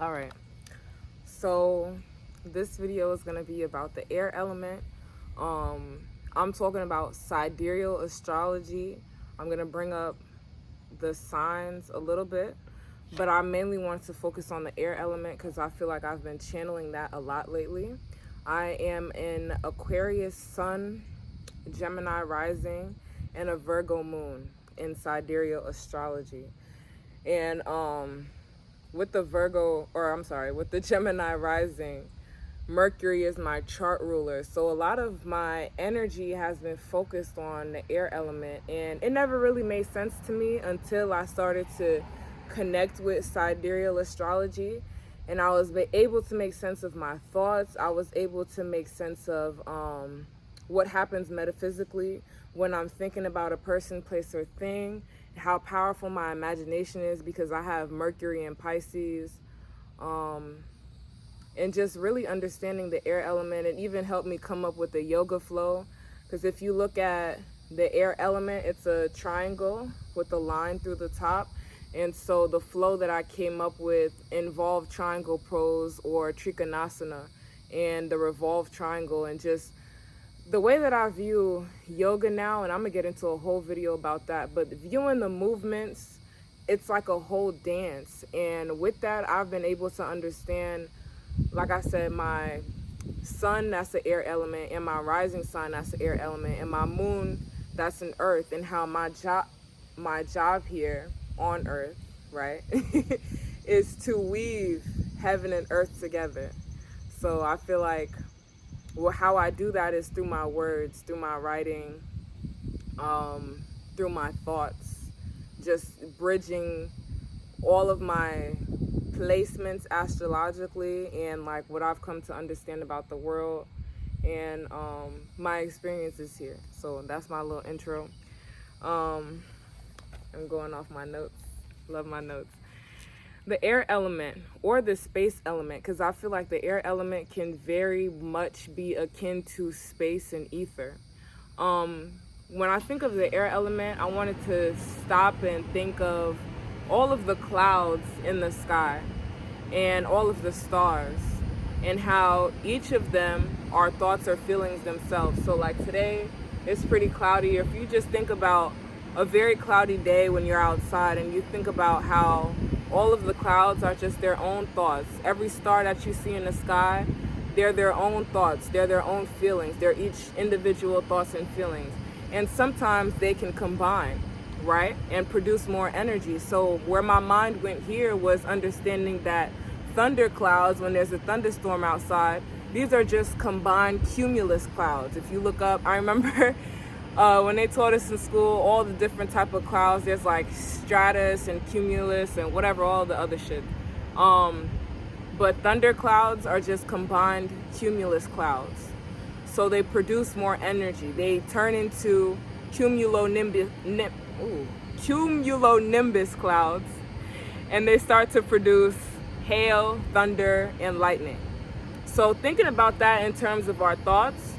All right, so this video is going to be about the air element. I'm talking about sidereal astrology. I'm going to bring up the signs a little bit, but I mainly want to focus on the air element because I feel like I've been channeling that a lot lately. I am in Aquarius sun, Gemini rising, and a Virgo moon in sidereal astrology. And with the with the Gemini rising, Mercury is my chart ruler. So a lot of my energy has been focused on the air element, and it never really made sense to me until I started to connect with sidereal astrology, and I was able to make sense of my thoughts. I was able to make sense of what happens metaphysically when I'm thinking about a person, place, or thing, how powerful my imagination is because I have Mercury in Pisces, and just really understanding the air element. It even helped me come up with the yoga flow, because if you look at the air element, it's a triangle with a line through the top, and so the flow that I came up with involved triangle pose or trikonasana and the revolved triangle, and just the way that I view yoga now, and I'm gonna get into a whole video about that, but viewing the movements, it's like a whole dance. And with that, I've been able to understand, like I said, my sun, that's the air element, and my rising sign, that's the air element, and my moon, that's an earth, and how my job here on earth, right, is to weave heaven and earth together. So I feel like, well, how I do that is through my words, through my writing, through my thoughts, just bridging all of my placements astrologically and like what I've come to understand about the world and my experiences here. So that's my little intro. I'm going off my notes. Love my notes. The air element, or the space element, because I feel like the air element can very much be akin to space and ether. When I think of the air element, I wanted to stop and think of all of the clouds in the sky and all of the stars, and how each of them are thoughts or feelings themselves. So like today, it's pretty cloudy. If you just think about a very cloudy day when you're outside and you think about how all of the clouds are just their own thoughts. Every star that you see in the sky, they're their own thoughts, they're their own feelings, they're each individual thoughts and feelings. And sometimes they can combine, right, and produce more energy. So where my mind went here was understanding that thunder clouds, when there's a thunderstorm outside, these are just combined cumulus clouds. If you look up, I remember when they taught us in school all the different type of clouds, there's like stratus and cumulus and whatever, all the other shit. But thunder clouds are just combined cumulus clouds. So they produce more energy. They turn into cumulonimbus clouds, and they start to produce hail, thunder, and lightning. So thinking about that in terms of our thoughts,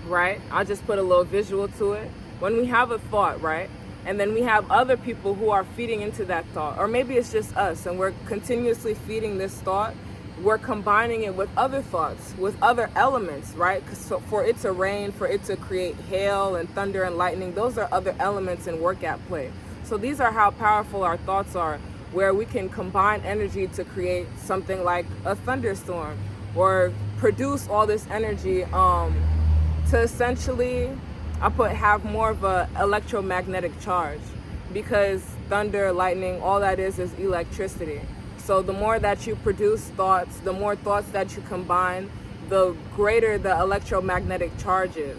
right? I'll just put a little visual to it. When we have a thought, right? And then we have other people who are feeding into that thought. Or maybe it's just us and we're continuously feeding this thought. We're combining it with other thoughts, with other elements, right? So for it to rain, for it to create hail and thunder and lightning, those are other elements in work at play. So these are how powerful our thoughts are, where we can combine energy to create something like a thunderstorm or produce all this energy to essentially, have more of a electromagnetic charge, because thunder, lightning, all that is electricity. So the more that you produce thoughts, the more thoughts that you combine, the greater the electromagnetic charge is.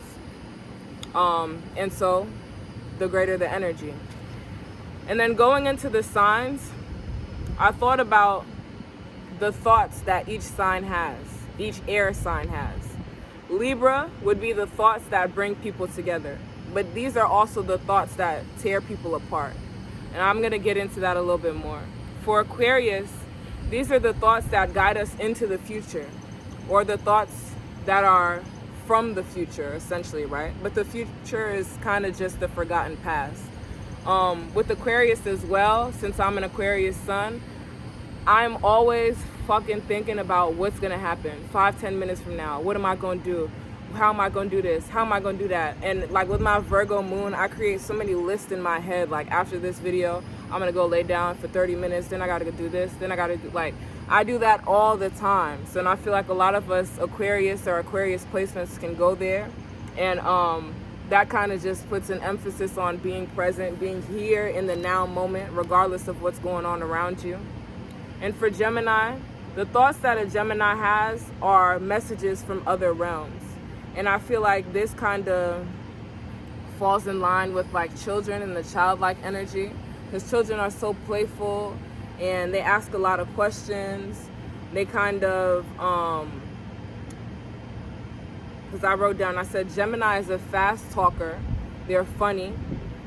And so the greater the energy. And then going into the signs, I thought about the thoughts that each sign has, each air sign has. Libra would be the thoughts that bring people together, but these are also the thoughts that tear people apart. And I'm going to get into that a little bit more. For Aquarius, these are the thoughts that guide us into the future, or the thoughts that are from the future, essentially, right? But the future is kind of just the forgotten past. With Aquarius as well, since I'm an Aquarius sun, I'm always fucking thinking about what's gonna happen 5-10 minutes from now. What am I gonna do? How am I gonna do this? How am I gonna do that? And like with my Virgo moon, I create so many lists in my head. Like after this video, I'm gonna go lay down for 30 minutes, then I gotta go do this, then I gotta do, like, I do that all the time. So, and I feel like a lot of us Aquarius or Aquarius placements can go there. And that kind of just puts an emphasis on being present, being here in the now moment, regardless of what's going on around you. And for Gemini, the thoughts that a Gemini has are messages from other realms. And I feel like this kind of falls in line with like children and the childlike energy, because children are so playful and they ask a lot of questions. They kind of, because I wrote down, I said Gemini is a fast talker, they're funny,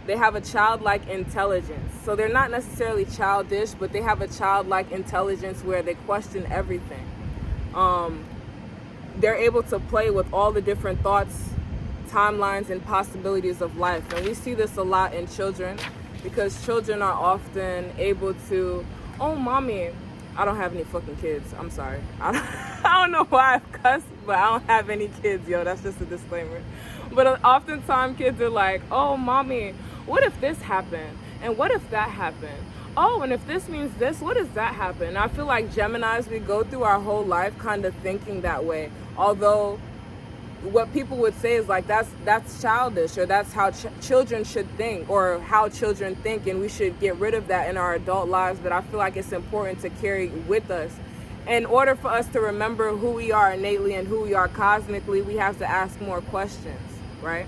they have a childlike intelligence. So they're not necessarily childish, but they have a childlike intelligence where they question everything. They're able to play with all the different thoughts, timelines, and possibilities of life. And we see this a lot in children, because children are often able to, oh, mommy, I don't have any fucking kids. I'm sorry. I don't know why I've cussed, but I don't have any kids, yo. That's just a disclaimer. But oftentimes kids are like, oh, mommy, what if this happened? And what if that happened? Oh, and if this means this, what does that happen? And I feel like Geminis, we go through our whole life kind of thinking that way. Although what people would say is like, that's childish, or that's how children should think, or how children think, and we should get rid of that in our adult lives. But I feel like it's important to carry with us. In order for us to remember who we are innately and who we are cosmically, we have to ask more questions, right?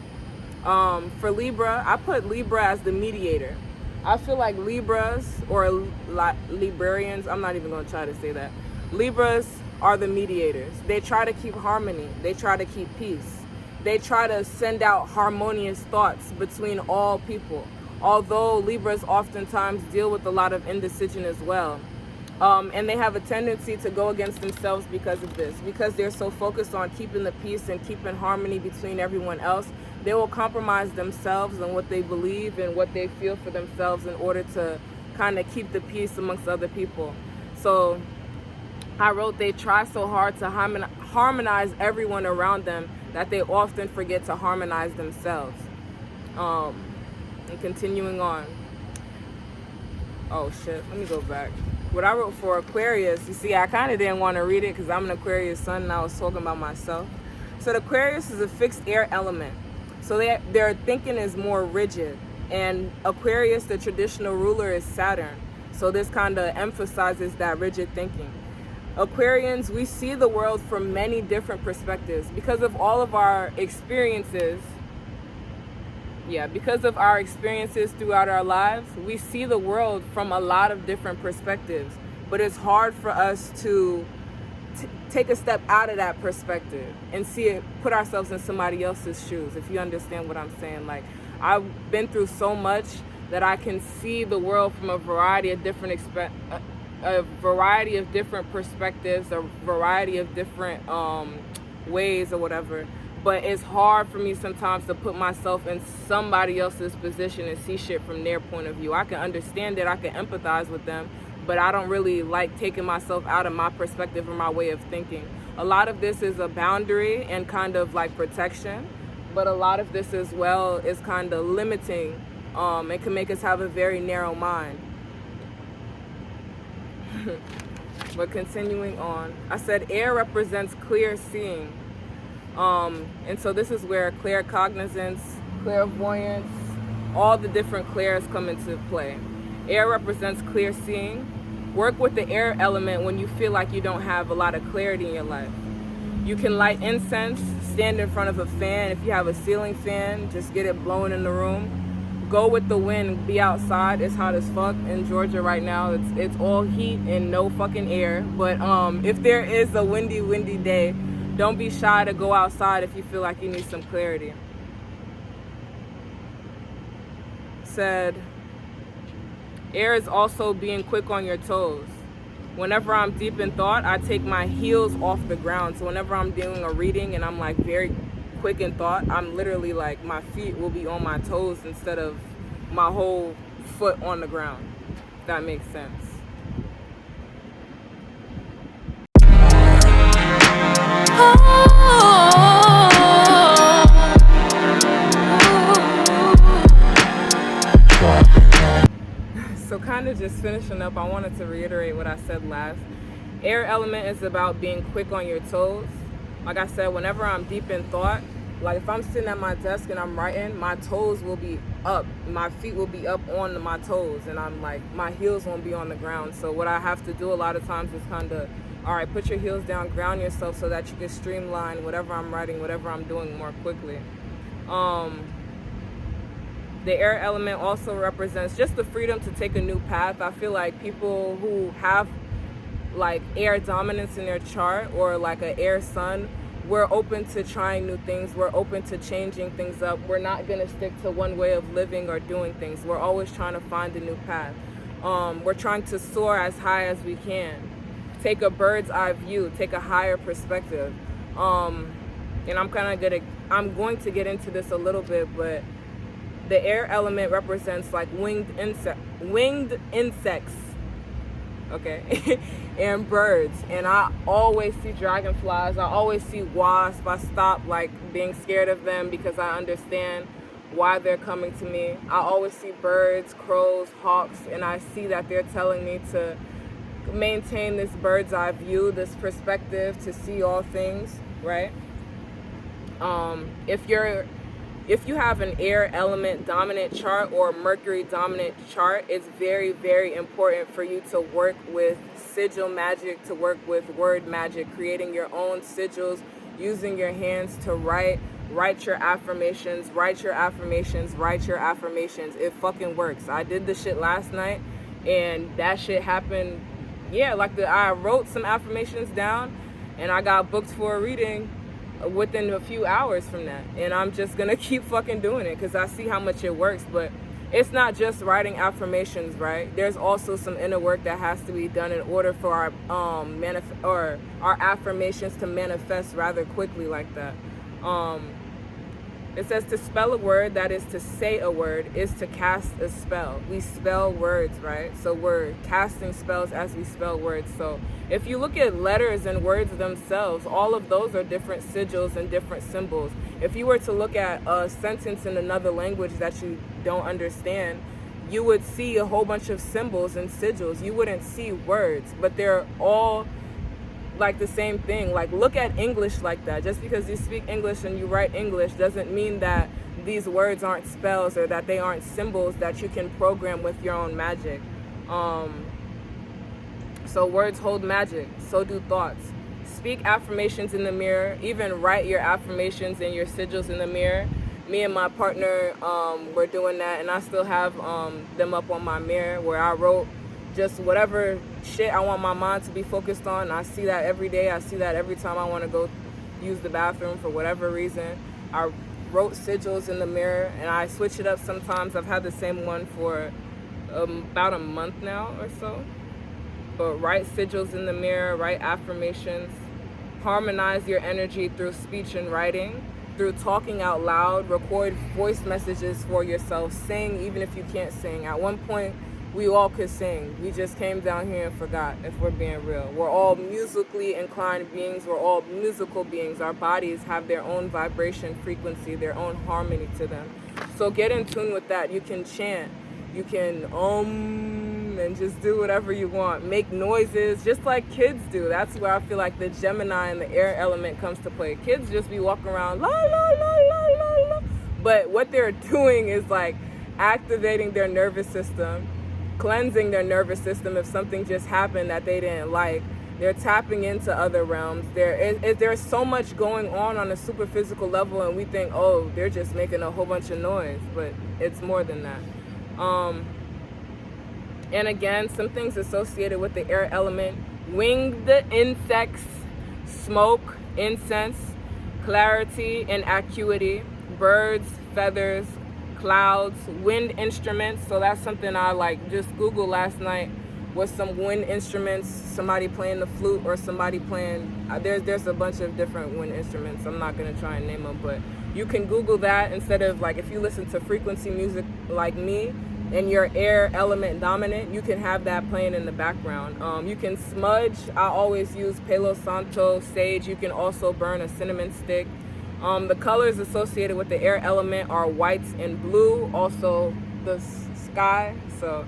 For Libra, I put Libra as the mediator. I feel like Libras, or Librarians, I'm not even going to try to say that. Libras are the mediators. They try to keep harmony. They try to keep peace. They try to send out harmonious thoughts between all people. Although Libras oftentimes deal with a lot of indecision as well. And they have a tendency to go against themselves because of this. Because they're so focused on keeping the peace and keeping harmony between everyone else, they will compromise themselves and what they believe and what they feel for themselves in order to kind of keep the peace amongst other people. So I wrote, they try so hard to harmonize everyone around them that they often forget to harmonize themselves. And continuing on. Oh shit, let me go back. What I wrote for Aquarius, you see, I kind of didn't want to read it because I'm an Aquarius sun and I was talking about myself. So the Aquarius is a fixed air element. So their thinking is more rigid. And Aquarius, the traditional ruler, is Saturn. So this kind of emphasizes that rigid thinking. Aquarians, we see the world from many different perspectives because of all of our experiences. Because of our experiences throughout our lives, we see the world from a lot of different perspectives. But it's hard for us to take a step out of that perspective and see it, put ourselves in somebody else's shoes, if you understand what I'm saying. Like, I've been through so much that I can see the world from a variety of different perspectives, a variety of different ways or whatever. But it's hard for me sometimes to put myself in somebody else's position and see shit from their point of view. I can understand it, I can empathize with them, but I don't really like taking myself out of my perspective or my way of thinking. A lot of this is a boundary and kind of like protection, but a lot of this as well is kind of limiting. It can make us have a very narrow mind. But continuing on, I said air represents clear seeing. And so this is where claircognizance, clairvoyance, all the different clairs come into play. Air represents clear seeing. Work with the air element when you feel like you don't have a lot of clarity in your life. You can light incense, stand in front of a fan. If you have a ceiling fan, just get it blowing in the room. Go with the wind, be outside. It's hot as fuck in Georgia right now. It's all heat and no fucking air. But if there is a windy day, don't be shy to go outside if you feel like you need some clarity. Said, air is also being quick on your toes. Whenever I'm deep in thought, I take my heels off the ground. So whenever I'm doing a reading and I'm like very quick in thought, I'm literally like, my feet will be on my toes instead of my whole foot on the ground. If that makes sense. of just finishing up, I wanted to reiterate what I said last. Air element is about being quick on your toes. Like I said, whenever I'm deep in thought, like if I'm sitting at my desk and I'm writing, my toes will be up. My feet will be up on my toes, and I'm like, my heels won't be on the ground. So what I have to do a lot of times is kind of, all right, put your heels down, ground yourself so that you can streamline whatever I'm writing, whatever I'm doing more quickly. The air element also represents just the freedom to take a new path. I feel like people who have like air dominance in their chart, or like an air sun, we're open to trying new things. We're open to changing things up. We're not going to stick to one way of living or doing things. We're always trying to find a new path. We're trying to soar as high as we can. Take a bird's eye view, take a higher perspective. And I'm going to get into this a little bit, but the air element represents like winged insects, okay, and birds. And I always see dragonflies. I always see wasps. I stop like being scared of them because I understand why they're coming to me. I always see birds, crows, hawks, and I see that they're telling me to maintain this bird's eye view, this perspective, to see all things, right? If you have an air element dominant chart or Mercury dominant chart, it's very, very important for you to work with sigil magic, to work with word magic, creating your own sigils, using your hands to write your affirmations, write your affirmations. It fucking works. I did the shit last night and that shit happened. Yeah, I wrote some affirmations down and I got booked for a reading within a few hours from that, and I'm just gonna keep fucking doing it because I see how much it works. But it's not just writing affirmations, right? There's also some inner work that has to be done in order for our affirmations to manifest rather quickly like that. It says to spell a word, that is to say a word, is to cast a spell. We spell words, right? So we're casting spells as we spell words. So if you look at letters and words themselves, all of those are different sigils and different symbols. If you were to look at a sentence in another language that you don't understand, you would see a whole bunch of symbols and sigils. You wouldn't see words, but they're all like the same thing. Like, look at English like that. Just because you speak English and you write English doesn't mean that these words aren't spells or that they aren't symbols that you can program with your own magic. So words hold magic, so do thoughts. Speak affirmations in the mirror, even write your affirmations and your sigils in the mirror. Me and my partner were doing that, and I still have them up on my mirror where I wrote just whatever shit I want my mind to be focused on. I see that every day. I see that every time I want to go use the bathroom for whatever reason. I wrote sigils in the mirror, and I switch it up sometimes. I've had the same one for about a month now or so. But write sigils in the mirror, write affirmations, harmonize your energy through speech and writing, through talking out loud, record voice messages for yourself, sing even if you can't sing. At one point, we all could sing. We just came down here and forgot, if we're being real. We're all musically inclined beings. We're all musical beings. Our bodies have their own vibration frequency, their own harmony to them. So get in tune with that. You can chant. You can and just do whatever you want. Make noises, just like kids do. That's where I feel like the Gemini and the air element comes to play. Kids just be walking around, la, la, la, la, la, la. But what they're doing is like activating their nervous system, cleansing their nervous system if something just happened that they didn't like. They're tapping into other realms. There's so much going on a super physical level, and we think, oh, they're just making a whole bunch of noise, but it's more than that. And again, some things associated with the air element: winged insects, smoke, incense, clarity and acuity, birds, feathers, clouds, wind instruments. So that's something I like just Googled last night, was some wind instruments, somebody playing the flute or somebody playing, there's a bunch of different wind instruments. I'm not going to try and name them, but you can Google that instead of, like, if you listen to frequency music like me and you're air element dominant, you can have that playing in the background. You can smudge. I always use Palo Santo, sage. You can also burn a cinnamon stick. The colors associated with the air element are white and blue, also the sky. So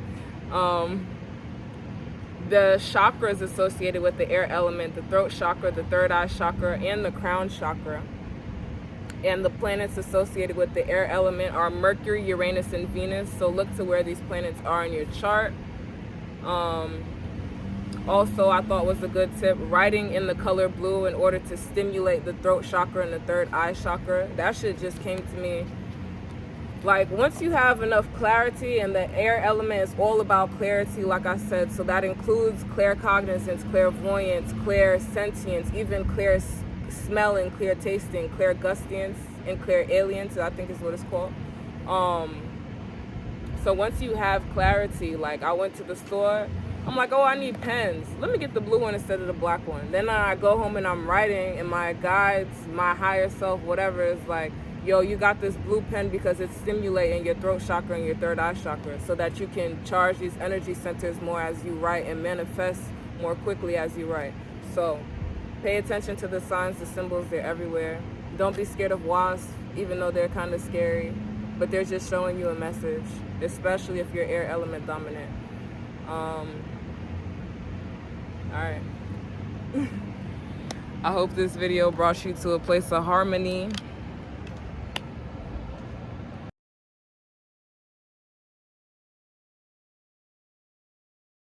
the chakras associated with the air element, the throat chakra, the third eye chakra, and the crown chakra. And the planets associated with the air element are Mercury, Uranus, and Venus. So look to where these planets are in your chart. Also, I thought was a good tip, writing in the color blue in order to stimulate the throat chakra and the third eye chakra. That shit just came to me. Like, once you have enough clarity, and the air element is all about clarity, like I said, so that includes claircognizance, clairvoyance, clairsentience, even clear smelling, clear tasting, clairgustience, and clairalience, I think is what it's called. So once you have clarity, like I went to the store, I'm like, oh, I need pens. Let me get the blue one instead of the black one. Then I go home and I'm writing, and my guides, my higher self, whatever, is like, yo, you got this blue pen because it's stimulating your throat chakra and your third eye chakra so that you can charge these energy centers more as you write and manifest more quickly as you write. So pay attention to the signs, the symbols, they're everywhere. Don't be scared of wasps, even though they're kind of scary, but they're just showing you a message, especially if you're air element dominant. All right. I hope this video brought you to a place of harmony